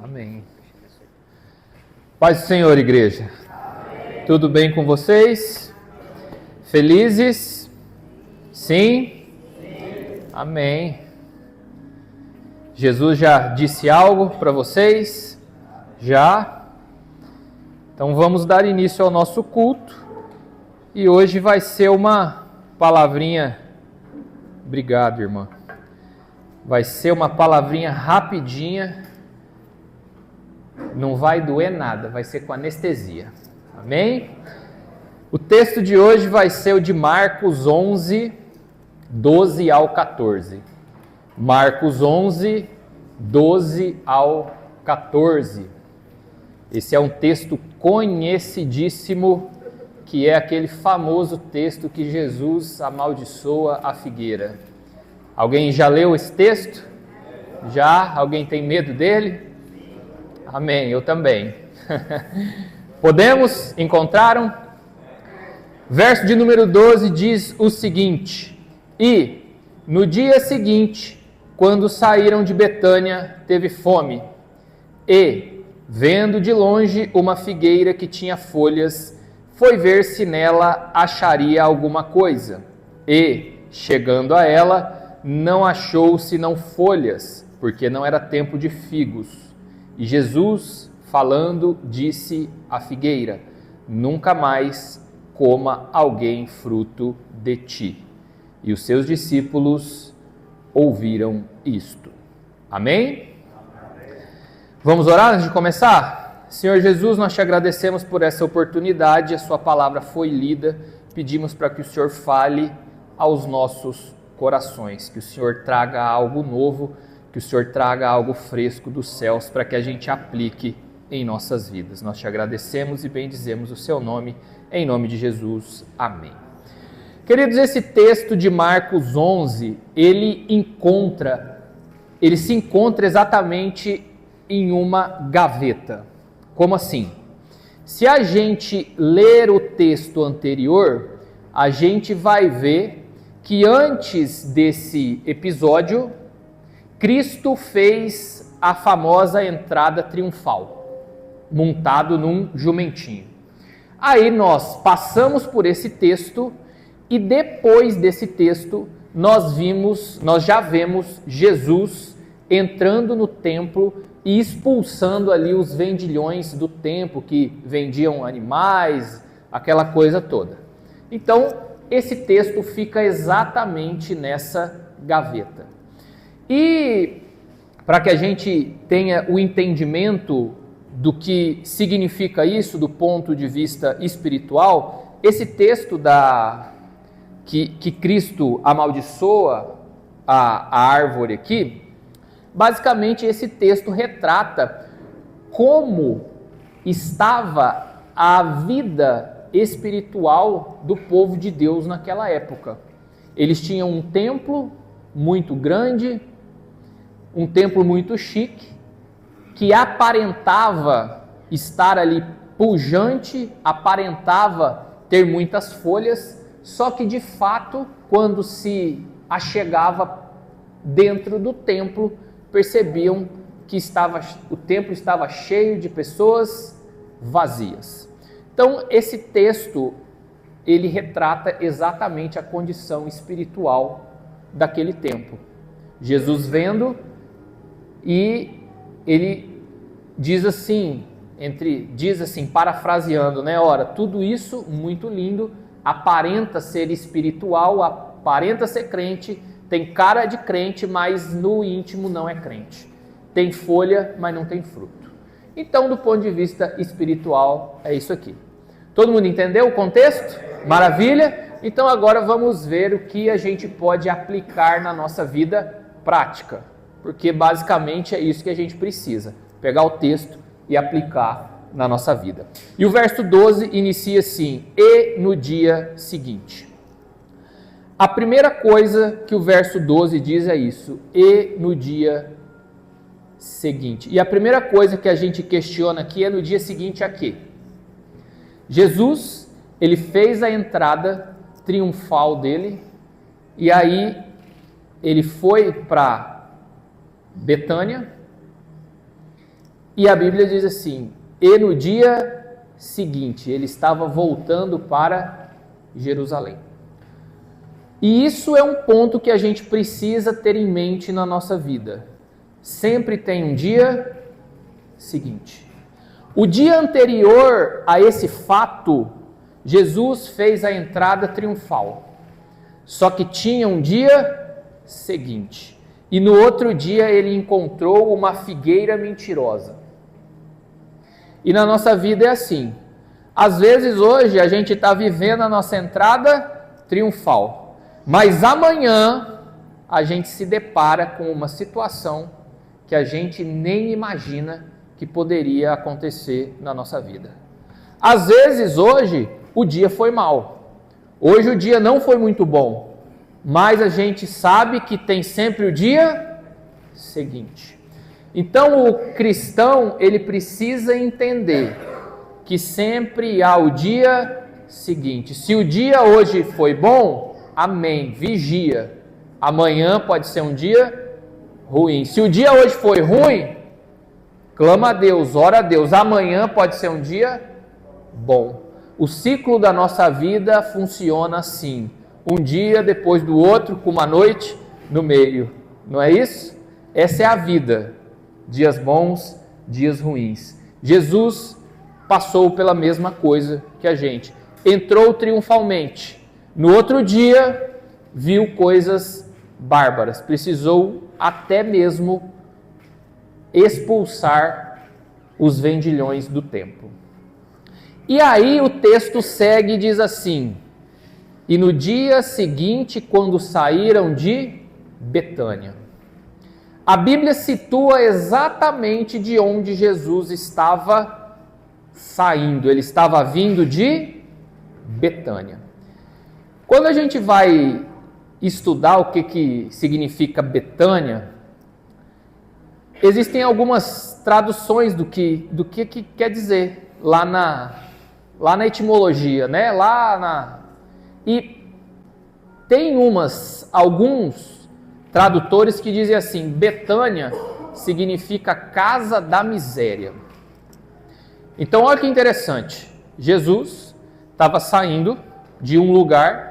Amém. Paz do Senhor, igreja. Amém. Tudo bem com vocês? Felizes? Sim? Sim. Amém. Jesus já disse algo para vocês? Já? Então vamos dar início ao nosso culto. E hoje vai ser uma palavrinha... Obrigado, irmã. Vai ser uma palavrinha rapidinha. Não vai doer nada, vai ser com anestesia. Amém? O texto de hoje vai ser o de Marcos 11, 12 ao 14. Marcos 11, 12 ao 14. Esse é um texto conhecidíssimo, que é aquele famoso texto que Jesus amaldiçoa a figueira. Alguém já leu esse texto? Já? Alguém tem medo dele? Amém, eu também. Podemos? Encontraram? Verso de número 12 diz o seguinte: E no dia seguinte, quando saíram de Betânia, teve fome. E, vendo de longe uma figueira que tinha folhas, foi ver se nela acharia alguma coisa. E, chegando a ela, não achou senão folhas, porque não era tempo de figos. E Jesus, falando, disse à figueira: Nunca mais coma alguém fruto de ti. E os seus discípulos ouviram isto. Amém? Vamos orar antes de começar? Senhor Jesus, nós te agradecemos por essa oportunidade, a sua palavra foi lida, pedimos para que o Senhor fale aos nossos corações, que o Senhor traga algo novo, que o Senhor traga algo fresco dos céus para que a gente aplique em nossas vidas. Nós te agradecemos e bendizemos o seu nome, em nome de Jesus. Amém. Queridos, esse texto de Marcos 11, ele se encontra exatamente em uma gaveta. Como assim? Se a gente ler o texto anterior, a gente vai ver que antes desse episódio, Cristo fez a famosa entrada triunfal, montado num jumentinho. Aí nós passamos por esse texto e depois desse texto nós já vemos Jesus entrando no templo e expulsando ali os vendilhões do templo que vendiam animais, aquela coisa toda. Então esse texto fica exatamente nessa gaveta. E para que a gente tenha o entendimento do que significa isso do ponto de vista espiritual, esse texto que Cristo amaldiçoa a árvore aqui, basicamente esse texto retrata como estava a vida espiritual do povo de Deus naquela época. Eles tinham um templo muito grande, um templo muito chique, que aparentava estar ali pujante, aparentava ter muitas folhas, só que de fato, quando se achegava dentro do templo, percebiam que o templo estava cheio de pessoas vazias. Então, esse texto, ele retrata exatamente a condição espiritual daquele tempo. Jesus vendo, e ele diz assim, parafraseando, ora, tudo isso muito lindo, aparenta ser espiritual, aparenta ser crente, tem cara de crente, mas no íntimo não é crente. Tem folha, mas não tem fruto. Então, do ponto de vista espiritual, é isso aqui. Todo mundo entendeu o contexto? Maravilha? Então agora vamos ver o que a gente pode aplicar na nossa vida prática. Porque basicamente é isso que a gente precisa, pegar o texto e aplicar na nossa vida. E o verso 12 inicia assim: E no dia seguinte. A primeira coisa que o verso 12 diz é isso: E no dia seguinte. E a primeira coisa que a gente questiona aqui é no dia seguinte a quê? Jesus, ele fez a entrada triunfal dele, e aí ele foi para Betânia, E a Bíblia diz assim: e no dia seguinte, ele estava voltando para Jerusalém. E isso é um ponto que a gente precisa ter em mente na nossa vida. Sempre tem um dia seguinte. O dia anterior a esse fato, Jesus fez a entrada triunfal. Só que tinha um dia seguinte. E no outro dia ele encontrou uma figueira mentirosa. E na nossa vida é assim. Às vezes hoje a gente está vivendo a nossa entrada triunfal. Mas amanhã a gente se depara com uma situação que a gente nem imagina que poderia acontecer na nossa vida. Às vezes hoje o dia foi mal. Hoje o dia não foi muito bom. Mas a gente sabe que tem sempre o dia seguinte. Então o cristão, ele precisa entender que sempre há o dia seguinte. Se o dia hoje foi bom, amém, vigia. Amanhã pode ser um dia ruim. Se o dia hoje foi ruim, clama a Deus, ora a Deus. Amanhã pode ser um dia bom. O ciclo da nossa vida funciona assim. Um dia depois do outro, com uma noite no meio. Não é isso? Essa é a vida. Dias bons, dias ruins. Jesus passou pela mesma coisa que a gente. Entrou triunfalmente. No outro dia, viu coisas bárbaras. Precisou até mesmo expulsar os vendilhões do templo. E aí o texto segue e diz assim: e no dia seguinte, quando saíram de Betânia. A Bíblia situa exatamente de onde Jesus estava saindo. Ele estava vindo de Betânia. Quando a gente vai estudar o que significa Betânia, existem algumas traduções do que quer dizer lá na etimologia, né? E tem alguns tradutores que dizem assim: Betânia significa casa da miséria. Então olha que interessante, Jesus estava saindo de um lugar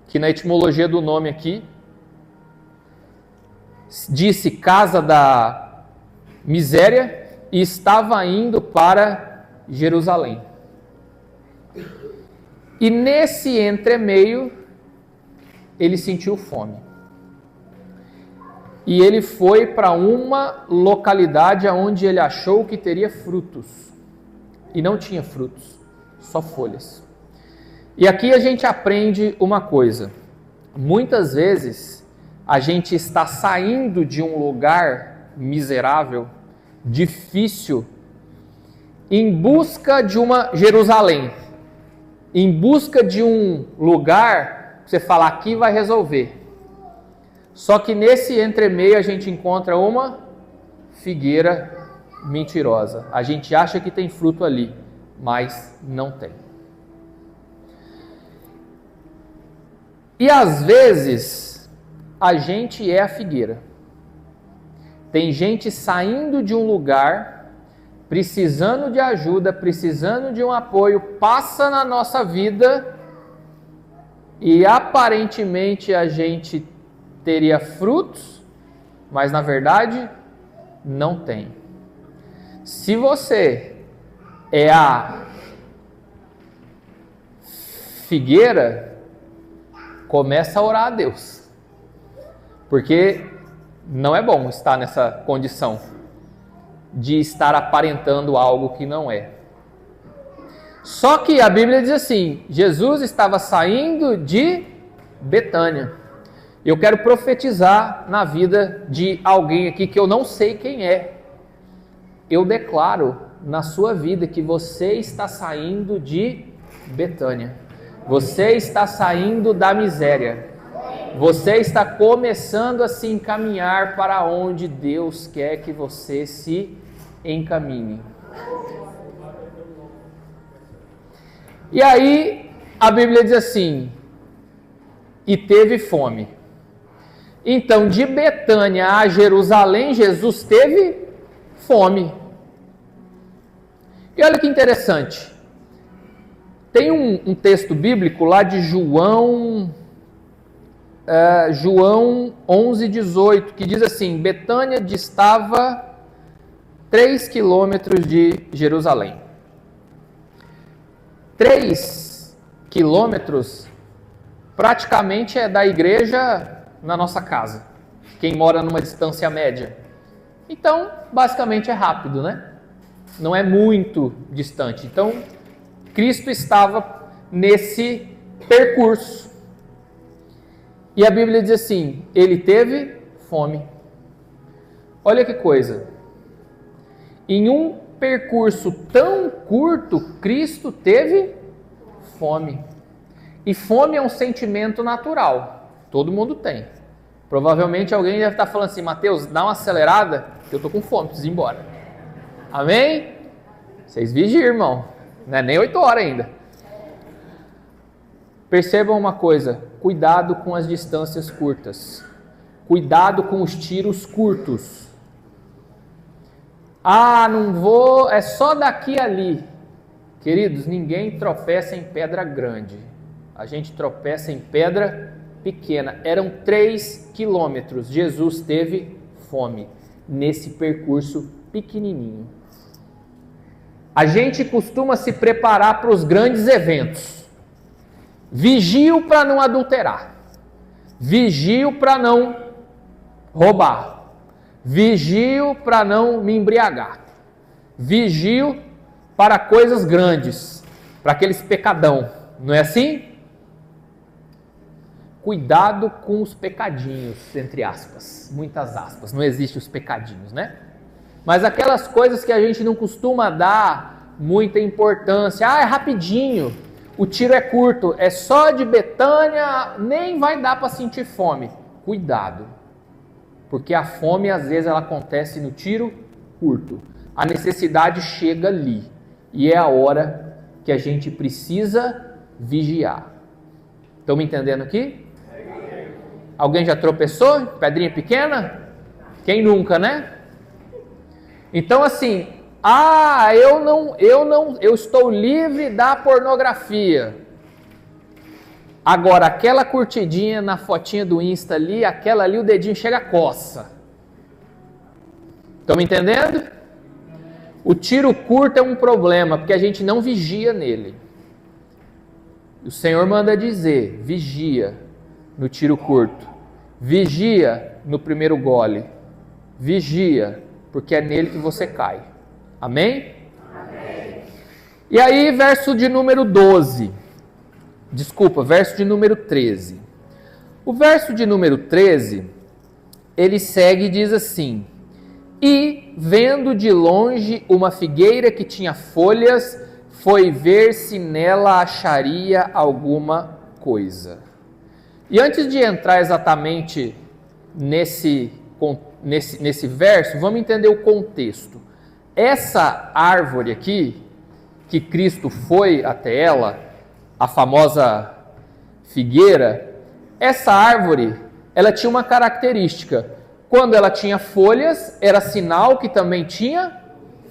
que na etimologia do nome aqui disse casa da miséria, e estava indo para Jerusalém. E nesse entremeio ele sentiu fome. E ele foi para uma localidade onde ele achou que teria frutos. E não tinha frutos, só folhas. E aqui a gente aprende uma coisa. Muitas vezes a gente está saindo de um lugar miserável, difícil, em busca de uma Jerusalém. Em busca de um lugar que você fala, aqui vai resolver. Só que nesse entremeio a gente encontra uma figueira mentirosa. A gente acha que tem fruto ali, mas não tem. E às vezes a gente é a figueira. Tem gente saindo de um lugar, precisando de ajuda, precisando de um apoio, passa na nossa vida e aparentemente a gente teria frutos, mas na verdade não tem. Se você é a figueira, começa a orar a Deus, porque não é bom estar nessa condição de estar aparentando algo que não é. Só que a Bíblia diz assim, Jesus estava saindo de Betânia. Eu quero profetizar na vida de alguém aqui que eu não sei quem é. Eu declaro na sua vida que você está saindo de Betânia. Você está saindo da miséria. Você está começando a se encaminhar para onde Deus quer que você se encaminhe. E aí a Bíblia diz assim, e teve fome. Então de Betânia a Jerusalém, Jesus teve fome. E olha que interessante. Tem um texto bíblico lá de João 11:18, que diz assim: Betânia distava 3 quilômetros de Jerusalém. 3 quilômetros praticamente é da igreja na nossa casa, quem mora numa distância média. Então, basicamente é rápido, né? Não é muito distante. Então, Cristo estava nesse percurso. E a Bíblia diz assim: ele teve fome. Olha que coisa. Em um percurso tão curto, Cristo teve fome. E fome é um sentimento natural. Todo mundo tem. Provavelmente alguém deve estar falando assim: Mateus, dá uma acelerada, que eu estou com fome, preciso ir embora. Amém? Vocês vigiam, irmão. Não é nem 8 horas ainda. Percebam uma coisa: cuidado com as distâncias curtas. Cuidado com os tiros curtos. Ah, não vou, é só daqui ali. Queridos, ninguém tropeça em pedra grande. A gente tropeça em pedra pequena. Eram 3 quilômetros. Jesus teve fome nesse percurso pequenininho. A gente costuma se preparar para os grandes eventos. Vigio para não adulterar. Vigio para não roubar. Vigio para não me embriagar. Vigio para coisas grandes, para aqueles pecadão. Não é assim? Cuidado com os pecadinhos, entre aspas, muitas aspas. Não existe os pecadinhos, né? Mas aquelas coisas que a gente não costuma dar muita importância. Ah, é rapidinho, o tiro é curto, é só de Betânia, nem vai dar para sentir fome. Cuidado, porque a fome às vezes ela acontece no tiro curto. A necessidade chega ali e é a hora que a gente precisa vigiar. Estão me entendendo aqui? Alguém já tropeçou? Pedrinha pequena? Quem nunca, né? Então assim, eu estou livre da pornografia. Agora, aquela curtidinha na fotinha do Insta ali, aquela ali o dedinho chega a coça. Estão me entendendo? O tiro curto é um problema, porque a gente não vigia nele. O Senhor manda dizer, vigia no tiro curto. Vigia no primeiro gole. Vigia, porque é nele que você cai. Amém? Amém. E aí, verso de número 12. Desculpa, verso de número 13. O verso de número 13, ele segue e diz assim: E, vendo de longe uma figueira que tinha folhas, foi ver se nela acharia alguma coisa. E antes de entrar exatamente nesse verso, vamos entender o contexto. Essa árvore aqui, que Cristo foi até ela, a famosa figueira, essa árvore, ela tinha uma característica. Quando ela tinha folhas, era sinal que também tinha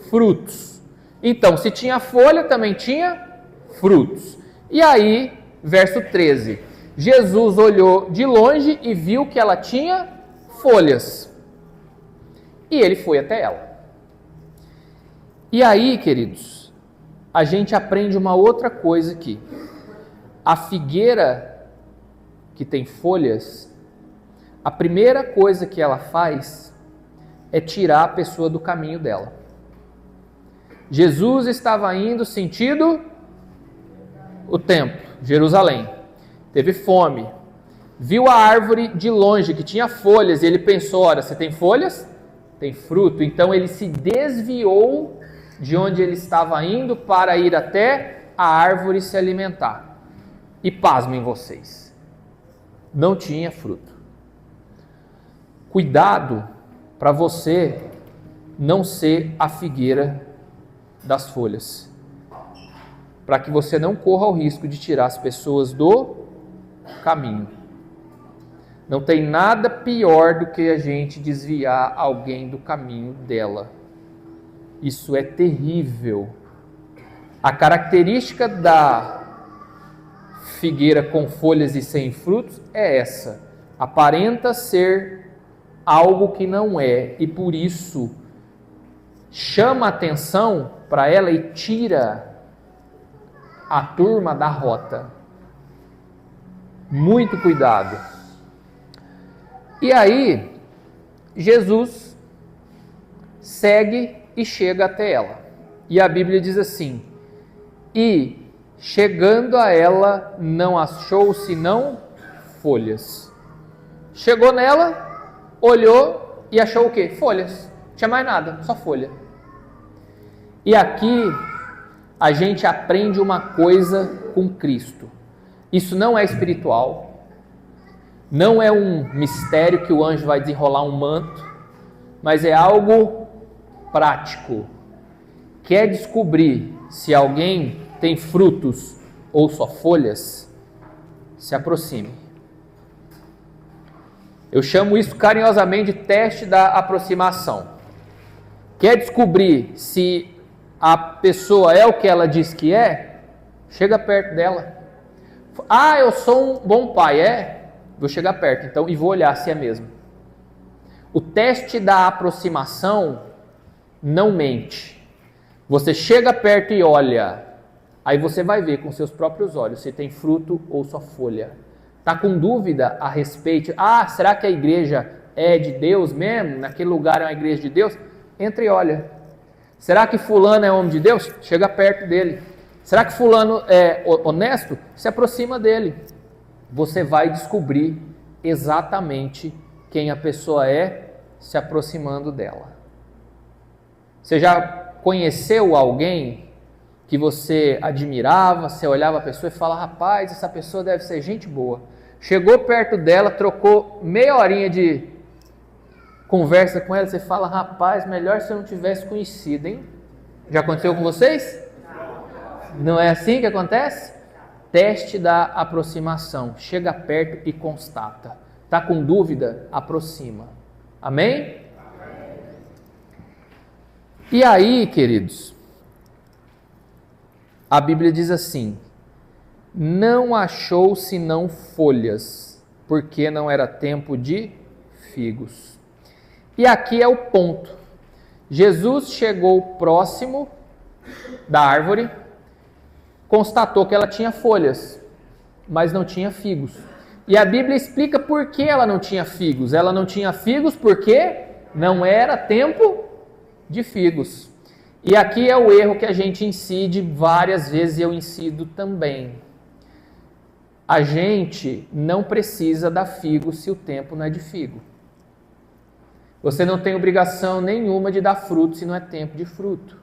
frutos. Então, se tinha folha, também tinha frutos. E aí, verso 13, Jesus olhou de longe e viu que ela tinha folhas. E ele foi até ela. E aí, queridos, a gente aprende uma outra coisa aqui. A figueira que tem folhas, a primeira coisa que ela faz é tirar a pessoa do caminho dela. Jesus estava indo sentido o templo, Jerusalém. Teve fome. Viu a árvore de longe que tinha folhas e ele pensou, olha, você tem folhas? Tem fruto. Então ele se desviou de onde ele estava indo para ir até a árvore se alimentar. E pasmem vocês, não tinha fruto. Cuidado para você não ser a figueira das folhas, para que você não corra o risco de tirar as pessoas do caminho. Não tem nada pior do que a gente desviar alguém do caminho dela. Isso é terrível. A característica da figueira com folhas e sem frutos é essa. Aparenta ser algo que não é, e por isso chama atenção para ela e tira a turma da rota. Muito cuidado. E aí, Jesus segue e chega até ela. E a Bíblia diz assim: e chegando a ela, não achou senão folhas. Chegou nela, olhou e achou o quê? Folhas. Não tinha mais nada, só folha. E aqui a gente aprende uma coisa com Cristo. Isso não é espiritual, não é um mistério que o anjo vai desenrolar um manto, mas é algo prático. Quer descobrir se alguém tem frutos ou só folhas? Se aproxime. Eu chamo isso carinhosamente de teste da aproximação. Quer descobrir se a pessoa é o que ela diz que é? Chega perto dela. Ah, eu sou um bom pai, é? Vou chegar perto então e vou olhar se é mesmo. O teste da aproximação não mente. Você chega perto e olha, aí você vai ver com seus próprios olhos se tem fruto ou só folha. Está com dúvida a respeito? Ah, será que a igreja é de Deus mesmo? Naquele lugar é uma igreja de Deus? Entra e olha. Será que fulano é homem de Deus? Chega perto dele. Será que fulano é honesto? Se aproxima dele. Você vai descobrir exatamente quem a pessoa é se aproximando dela. Você já conheceu alguém que você admirava, você olhava a pessoa e falava: rapaz, essa pessoa deve ser gente boa. Chegou perto dela, trocou meia horinha de conversa com ela, você fala: rapaz, melhor se eu não tivesse conhecido, hein? Já aconteceu com vocês? Não é assim que acontece? Teste da aproximação. Chega perto e constata. Está com dúvida? Aproxima. Amém? E aí, queridos, a Bíblia diz assim: não achou senão folhas, porque não era tempo de figos. E aqui é o ponto. Jesus chegou próximo da árvore, constatou que ela tinha folhas, mas não tinha figos. E a Bíblia explica por que ela não tinha figos. Ela não tinha figos porque não era tempo de figos. E aqui é o erro que a gente incide várias vezes, e eu incido também. A gente não precisa dar figo se o tempo não é de figo. Você não tem obrigação nenhuma de dar fruto se não é tempo de fruto.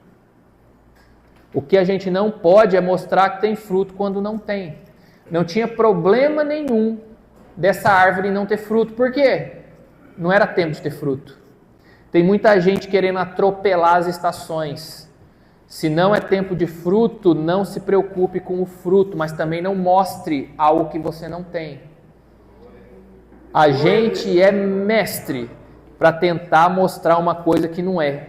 O que a gente não pode é mostrar que tem fruto quando não tem. Não tinha problema nenhum dessa árvore não ter fruto. Por quê? Não era tempo de ter fruto. Tem muita gente querendo atropelar as estações. Se não é tempo de fruto, não se preocupe com o fruto, mas também não mostre algo que você não tem. A gente é mestre para tentar mostrar uma coisa que não é.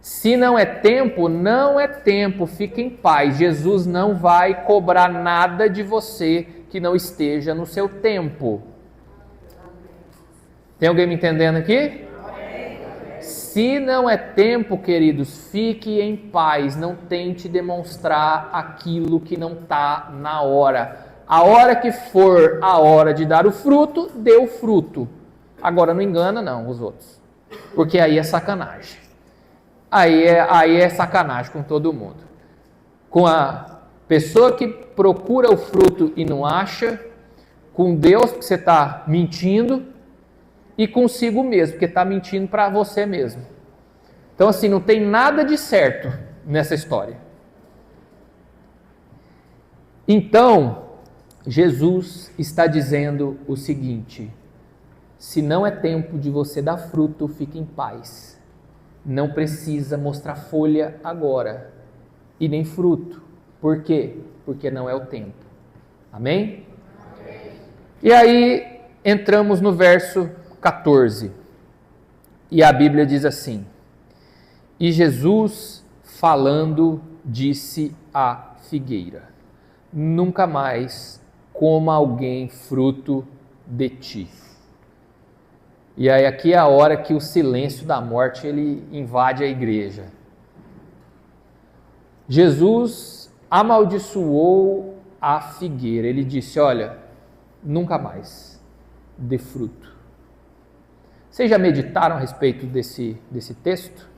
Se não é tempo, não é tempo, fique em paz. Jesus não vai cobrar nada de você que não esteja no seu tempo. Tem alguém me entendendo aqui? Se não é tempo, queridos, fique em paz. Não tente demonstrar aquilo que não está na hora. A hora que for a hora de dar o fruto, dê o fruto. Agora não engana não os outros, porque aí é sacanagem. Aí é sacanagem com todo mundo. Com a pessoa que procura o fruto e não acha, com Deus, porque você está mentindo, e consigo mesmo, porque está mentindo para você mesmo. Então assim, não tem nada de certo nessa história. Então, Jesus está dizendo o seguinte: se não é tempo de você dar fruto, fique em paz. Não precisa mostrar folha agora e nem fruto. Por quê? Porque não é o tempo. Amém? Amém. E aí entramos no verso 14. E a Bíblia diz assim: E Jesus, falando, disse à figueira: nunca mais coma alguém fruto de ti. E aí aqui é a hora que o silêncio da morte ele invade a igreja. Jesus amaldiçoou a figueira. Ele disse: olha, nunca mais dê fruto. Vocês já meditaram a respeito desse texto?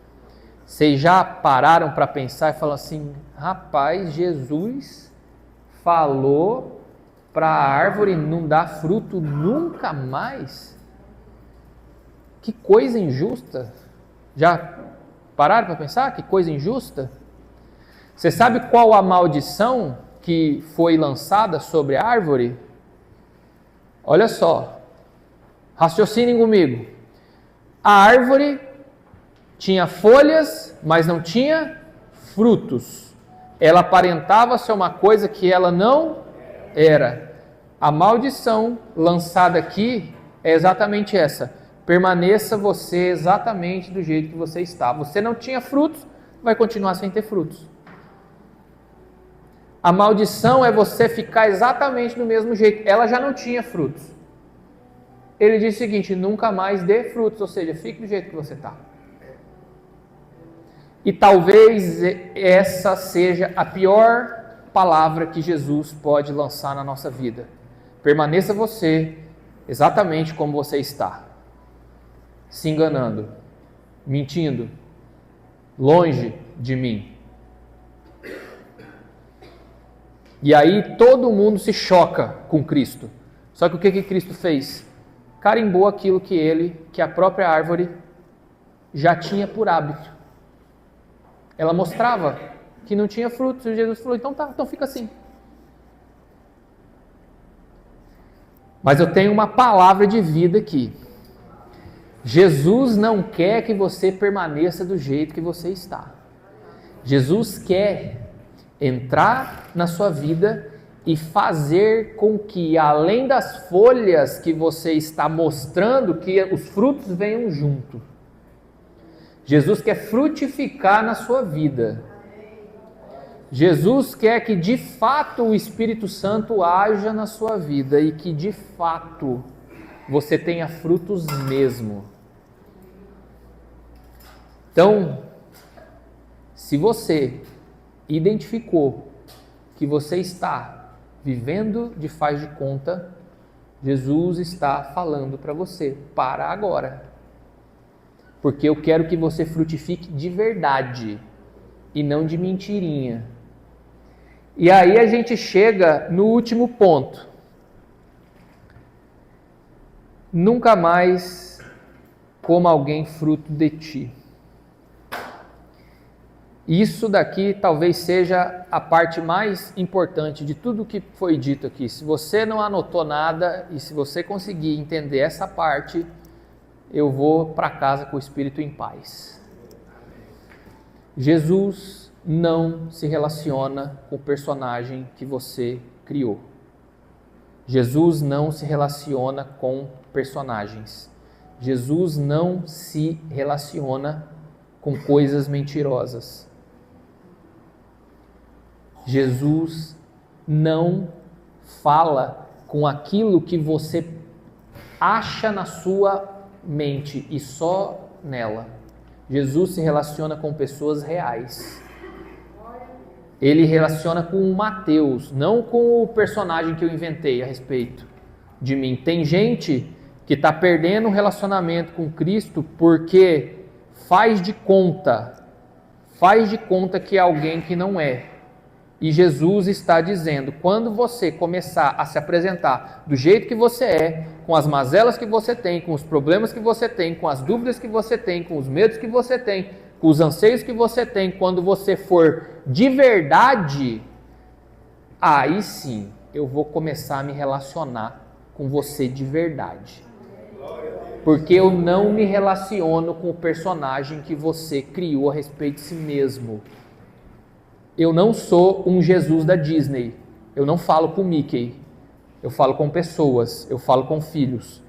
Vocês já pararam para pensar e falaram assim: rapaz, Jesus falou para a árvore não dar fruto nunca mais? Que coisa injusta. Já pararam para pensar? Que coisa injusta. Você sabe qual a maldição que foi lançada sobre a árvore? Olha só, raciocinem comigo. A árvore tinha folhas, mas não tinha frutos. Ela aparentava ser uma coisa que ela não era. A maldição lançada aqui é exatamente essa: permaneça você exatamente do jeito que você está. Você não tinha frutos, vai continuar sem ter frutos. A maldição é você ficar exatamente do mesmo jeito. Ela já não tinha frutos. Ele disse o seguinte: nunca mais dê frutos, ou seja, fique do jeito que você está. E talvez essa seja a pior palavra que Jesus pode lançar na nossa vida. Permaneça você exatamente como você está. Se enganando, mentindo, longe de mim. E aí todo mundo se choca com Cristo. Só que o que Cristo fez? Carimbou aquilo que a própria árvore já tinha por hábito. Ela mostrava que não tinha frutos. E Jesus falou: então tá, então fica assim. Mas eu tenho uma palavra de vida aqui. Jesus não quer que você permaneça do jeito que você está. Jesus quer entrar na sua vida e fazer com que, além das folhas que você está mostrando, que os frutos venham junto. Jesus quer frutificar na sua vida. Jesus quer que de fato o Espírito Santo haja na sua vida e que de fato você tenha frutos mesmo. Então, se você identificou que você está vivendo de faz de conta, Jesus está falando para você: para agora. Porque eu quero que você frutifique de verdade e não de mentirinha. E aí a gente chega no último ponto. Nunca mais coma alguém fruto de ti. Isso daqui talvez seja a parte mais importante de tudo que foi dito aqui. Se você não anotou nada e se você conseguir entender essa parte, eu vou para casa com o espírito em paz. Jesus não se relaciona com o personagem que você criou. Jesus não se relaciona com personagens. Jesus não se relaciona com coisas mentirosas. Jesus não fala com aquilo que você acha na sua mente e só nela. Jesus se relaciona com pessoas reais. Ele relaciona com o Mateus, não com o personagem que eu inventei a respeito de mim. Tem gente que está perdendo o relacionamento com Cristo porque faz de conta que é alguém que não é. E Jesus está dizendo: quando você começar a se apresentar do jeito que você é, com as mazelas que você tem, com os problemas que você tem, com as dúvidas que você tem, com os medos que você tem, com os anseios que você tem, quando você for de verdade, aí sim eu vou começar a me relacionar com você de verdade. Porque eu não me relaciono com o personagem que você criou a respeito de si mesmo. Eu não sou um Jesus da Disney. Eu não falo com Mickey. Eu falo com pessoas. Eu falo com filhos.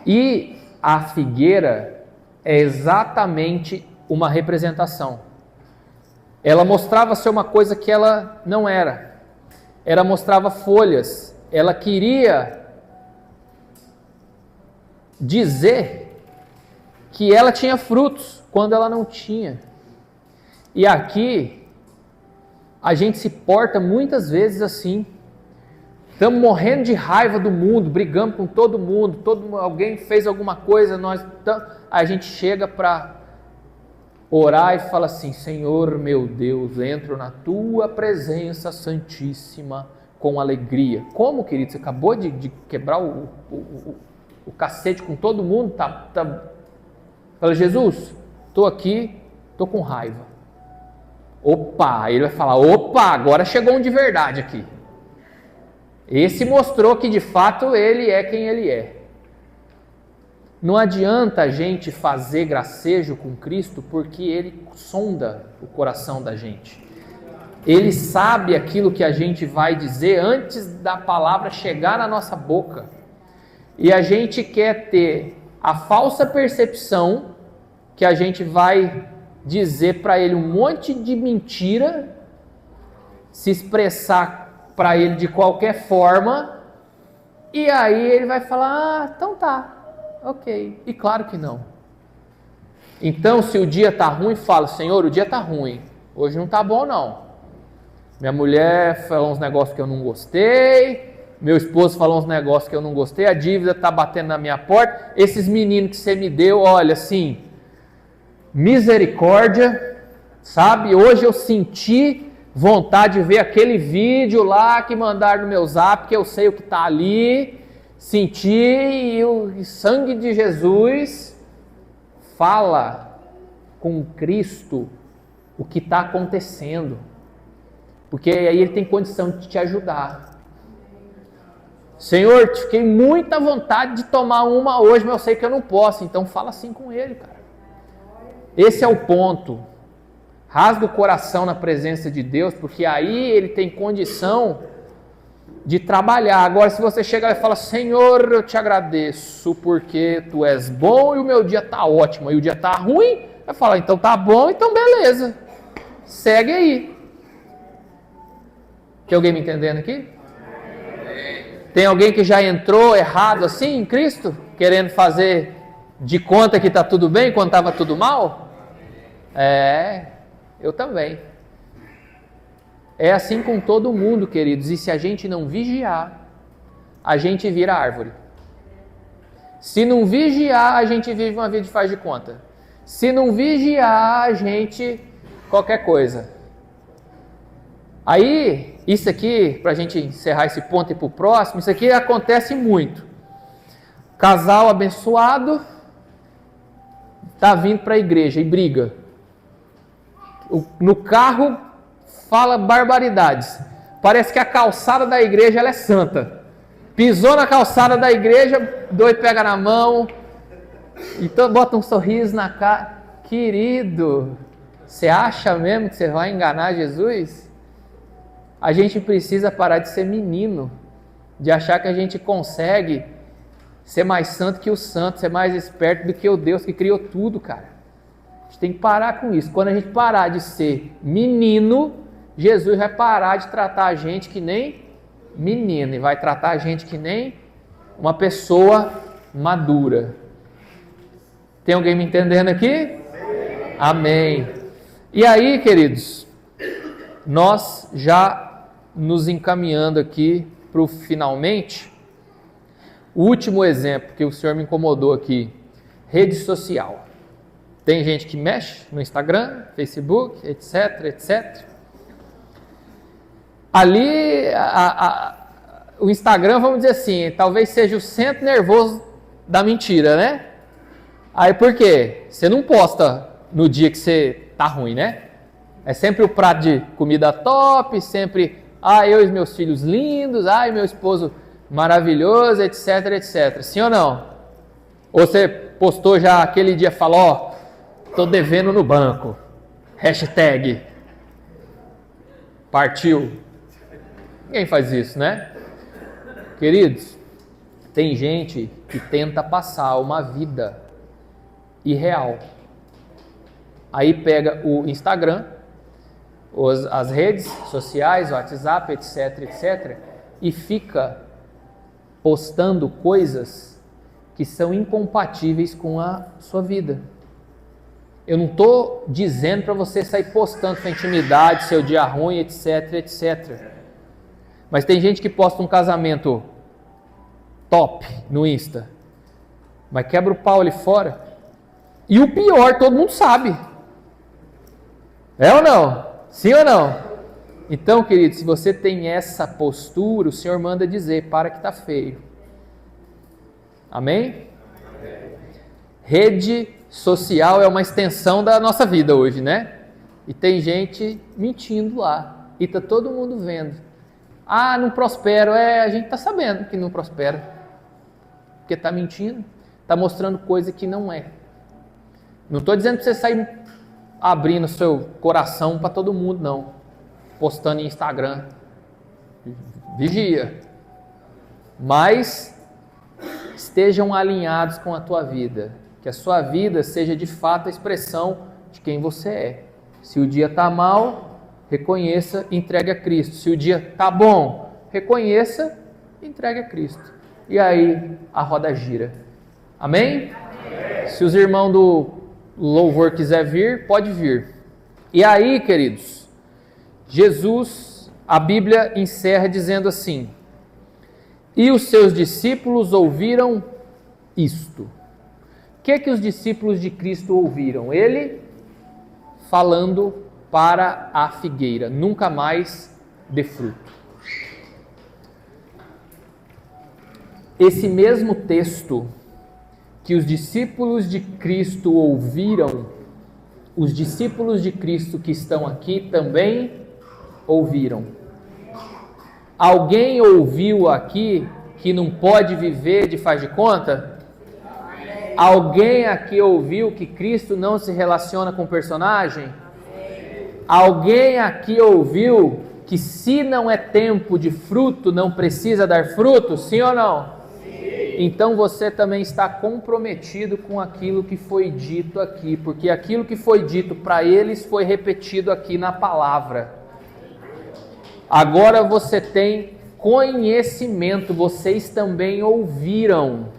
E a figueira, é exatamente uma representação. Ela mostrava ser uma coisa que ela não era. Ela mostrava folhas. Ela queria dizer que ela tinha frutos quando ela não tinha. E aqui a gente se porta muitas vezes assim. Estamos morrendo de raiva do mundo, brigando com todo mundo, alguém fez alguma coisa, a gente chega para orar e fala assim: Senhor meu Deus, entro na tua presença santíssima com alegria. Como, querido? Você acabou de quebrar o cacete com todo mundo? Fala: Jesus, estou aqui, estou com raiva. Opa, ele vai falar: opa, agora chegou um de verdade aqui. Esse mostrou que de fato ele é quem ele é. Não adianta a gente fazer gracejo com Cristo, porque ele sonda o coração da gente. Ele sabe aquilo que a gente vai dizer antes da palavra chegar na nossa boca. E a gente quer ter a falsa percepção que a gente vai dizer para ele um monte de mentira, se expressar para ele de qualquer forma, e aí ele vai falar: então tá, ok. E claro que não. Então, se o dia tá ruim, fala: Senhor, o dia tá ruim, hoje não tá bom não. Minha mulher falou uns negócios que eu não gostei, meu esposo falou uns negócios que eu não gostei, a dívida tá batendo na minha porta, esses meninos que você me deu, olha, assim, misericórdia, sabe? Hoje eu senti vontade de ver aquele vídeo lá que mandaram no meu zap, que eu sei o que está ali, senti, e o sangue de Jesus. Fala com Cristo o que está acontecendo, porque aí ele tem condição de te ajudar. Senhor, fiquei muita vontade de tomar uma hoje, mas eu sei que eu não posso, então fala assim com ele, cara. Esse é o ponto. Rasga o coração na presença de Deus, porque aí ele tem condição de trabalhar. Agora, se você chegar e falar: Senhor, eu te agradeço porque tu és bom e o meu dia está ótimo, e o dia está ruim, vai falar: então tá bom, então beleza, segue aí. Tem alguém me entendendo aqui? Tem alguém que já entrou errado assim em Cristo, querendo fazer de conta que está tudo bem quando estava tudo mal? Eu também. É assim com todo mundo, queridos. E se a gente não vigiar, a gente vira árvore. Se não vigiar, a gente vive uma vida de faz de conta. Se não vigiar, a gente qualquer coisa. Aí, isso aqui, para a gente encerrar esse ponto e ir para o próximo, isso aqui acontece muito. Casal abençoado está vindo para a igreja e briga. No carro fala barbaridades. Parece que a calçada da igreja ela é santa. Pisou na calçada da igreja, doido pega na mão, então bota um sorriso na cara. Querido, você acha mesmo que você vai enganar Jesus? A gente precisa parar de ser menino, de achar que a gente consegue ser mais santo que o santo, ser mais esperto do que o Deus que criou tudo, cara. A gente tem que parar com isso. Quando a gente parar de ser menino, Jesus vai parar de tratar a gente que nem menino e vai tratar a gente que nem uma pessoa madura. Tem alguém me entendendo aqui? Amém. E aí, queridos, nós já nos encaminhando aqui para o finalmente, o último exemplo que o Senhor me incomodou aqui, rede social. Tem gente que mexe no Instagram, Facebook, etc, etc. Ali, o Instagram, vamos dizer assim, talvez seja o centro nervoso da mentira, né? Aí por quê? Você não posta no dia que você tá ruim, né? É sempre o prato de comida top, sempre, eu e meus filhos lindos, e meu esposo maravilhoso, etc, etc. Sim ou não? Ou você postou já aquele dia, falou, tô devendo no banco. Hashtag. Partiu. Ninguém faz isso, né? Queridos, tem gente que tenta passar uma vida irreal. Aí pega o Instagram, as redes sociais, o WhatsApp, etc, etc, e fica postando coisas que são incompatíveis com a sua vida. Eu não estou dizendo para você sair postando sua intimidade, seu dia ruim, etc, etc. Mas tem gente que posta um casamento top no Insta, mas quebra o pau ali fora. E o pior, todo mundo sabe. É ou não? Sim ou não? Então, querido, se você tem essa postura, o Senhor manda dizer, para que está feio. Amém? Rede social é uma extensão da nossa vida hoje, né? E tem gente mentindo lá. E tá todo mundo vendo. Ah, não prospero. A gente tá sabendo que não prospera. Porque tá mentindo. Tá mostrando coisa que não é. Não tô dizendo para você sair abrindo seu coração para todo mundo, não. Postando em Instagram. Vigia. Mas estejam alinhados com a tua vida. Que a sua vida seja de fato a expressão de quem você é. Se o dia está mal, reconheça e entregue a Cristo. Se o dia está bom, reconheça e entregue a Cristo. E aí a roda gira. Amém? Amém. Se os irmãos do louvor quiser vir, pode vir. E aí, queridos, Jesus, a Bíblia encerra dizendo assim: e os seus discípulos ouviram isto. O que os discípulos de Cristo ouviram? Ele falando para a figueira: nunca mais dê fruto. Esse mesmo texto que os discípulos de Cristo ouviram, os discípulos de Cristo que estão aqui também ouviram. Alguém ouviu aqui que não pode viver de faz de conta? Alguém aqui ouviu que Cristo não se relaciona com o personagem? Alguém aqui ouviu que se não é tempo de fruto, não precisa dar fruto? Sim ou não? Sim. Então você também está comprometido com aquilo que foi dito aqui, porque aquilo que foi dito para eles foi repetido aqui na palavra. Agora você tem conhecimento, vocês também ouviram.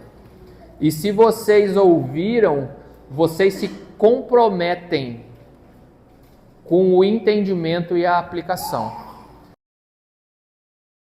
E se vocês ouviram, vocês se comprometem com o entendimento e a aplicação.